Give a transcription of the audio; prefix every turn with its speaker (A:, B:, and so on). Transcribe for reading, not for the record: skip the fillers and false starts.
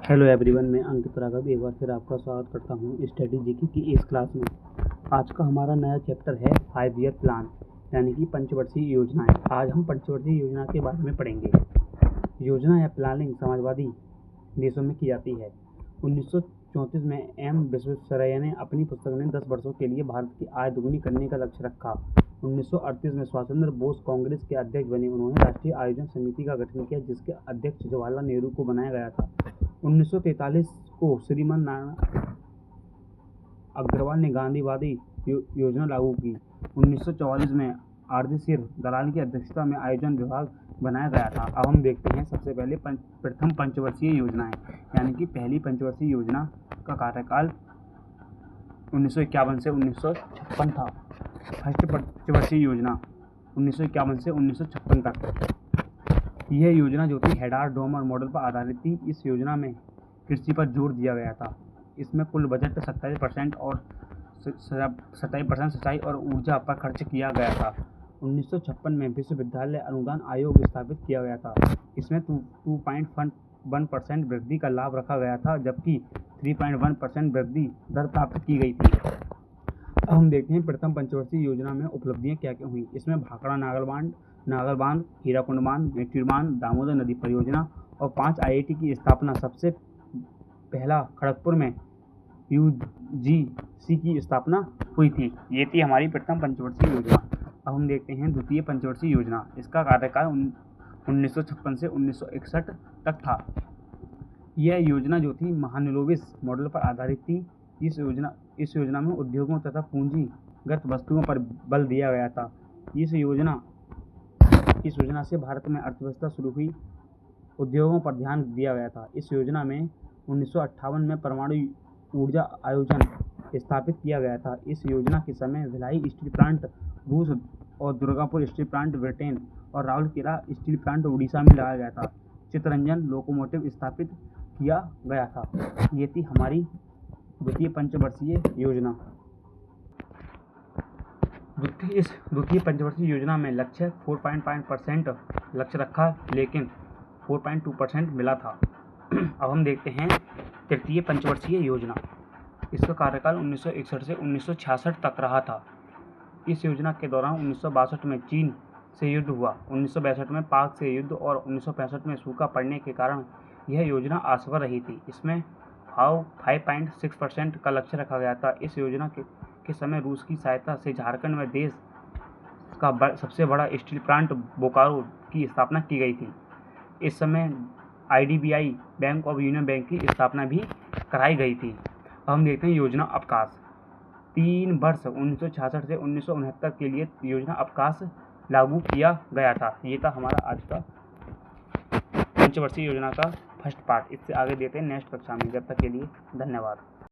A: Hello everyone, मैं अंकित राघव एक बार फिर आपका स्वागत करता हूं स्टडी जीके की इस क्लास में। आज का हमारा नया चैप्टर है 5 ईयर प्लान, यानी कि पंचवर्षीय योजनाएं। आज हम पंचवर्षीय योजना के बारे में पढ़ेंगे। योजना या प्लानिंग समाजवादी देशों में की जाती है। 1934 में एम विश्वेश्वरैया ने अपनी पुस्तक में 10 वर्षों के लिए भारत की आय दोगुनी करने का लक्ष्य रखा। 1938 में सुभाष चंद्र बोस कांग्रेस के अध्यक्ष बने। उन्होंने राष्ट्रीय आयोजन समिति का गठन किया, जिसके अध्यक्ष जवाहरलाल नेहरू को बनाया गया था। 1943 को श्रीमान नारायण अग्रवाल ने गांधीवादी योजना लागू की। 1944 में आरजी सिर दलाल की अध्यक्षता में आयोजन विभाग बनाया गया था। अब हम देखते हैं सबसे पहले प्रथम पंचवर्षीय योजनाएं, यानी कि पहली पंचवर्षीय योजना का कार्यकाल 1951 से 1956 था। फर्स्ट पंचवर्षीय योजना 1951 से 1956 तक। यह योजना जो थी हेडार डोमर मॉडल पर आधारित थी। इस योजना में कृषि पर जोर दिया गया था। इसमें कुल बजट 27% और 27% सिंचाई और ऊर्जा पर खर्च किया गया था। 1956 में विश्वविद्यालय अनुदान आयोग स्थापित किया गया था। इसमें 2.1% वृद्धि का लाभ रखा गया था, जबकि 3.1% वृद्धि दर प्राप्त की गई थी। अब हम देखते हैं प्रथम पंचवर्षीय योजना में उपलब्धियां क्या क्या हुई। इसमें भाखड़ा नागल बांध, हीराकुंड बांध, मेट्री बांध, दामोदर नदी परियोजना और 5 IIT की स्थापना। सबसे पहला खड़गपुर में UGC की स्थापना हुई थी। ये थी हमारी प्रथम पंचवर्षीय योजना। अब हम देखते हैं द्वितीय पंचवर्षीय योजना। इसका कार्यकाल 1956 से 1961 तक था। यह योजना जो थी महालनोबिस मॉडल पर आधारित थी। इस योजना में उद्योगों तथा पूंजीगत वस्तुओं पर बल दिया गया था। इस योजना से भारत में अर्थव्यवस्था शुरू हुई। उद्योगों पर ध्यान दिया गया था। इस योजना में 1958 में परमाणु ऊर्जा आयोजन स्थापित किया गया था। इस योजना के समय भिलाई स्टील प्लांट रूस और दुर्गापुर स्टील प्लांट ब्रिटेन और राउरकेला स्टील प्लांट उड़ीसा में लगाया गया था। चित्तरंजन लोकोमोटिव स्थापित किया गया था। ये थी हमारी द्वितीय पंचवर्षीय योजना। द्वितीय पंचवर्षीय योजना में लक्ष्य 4.5% लक्ष्य रखा, लेकिन 4.2% मिला था। अब हम देखते हैं तृतीय पंचवर्षीय योजना। इसका कार्यकाल 1961 से 1966 तक रहा था। इस योजना के दौरान 1962 में चीन से युद्ध हुआ, 1962 में पाक से युद्ध और 1965 में सूखा पड़ने के कारण यह योजना असफल रही थी। इसमें 5.6% का लक्ष्य रखा गया था। इस योजना के समय रूस की सहायता से झारखंड में देश का सबसे बड़ा स्टील प्लांट बोकारो की स्थापना की गई थी। इस समय IDBI bank of union bank की स्थापना भी कराई गई थी। अब हम देखते हैं योजना अवकाश। 3 वर्ष 1966 से 1969 के लिए योजना अवकाश लागू किया गया था। ये था हमारा आज का पंचवर्षीय योजना का फर्स्ट पार्ट। इससे आगे देते हैं नेक्स्ट कक्षा में। जब तक के लिए धन्यवाद।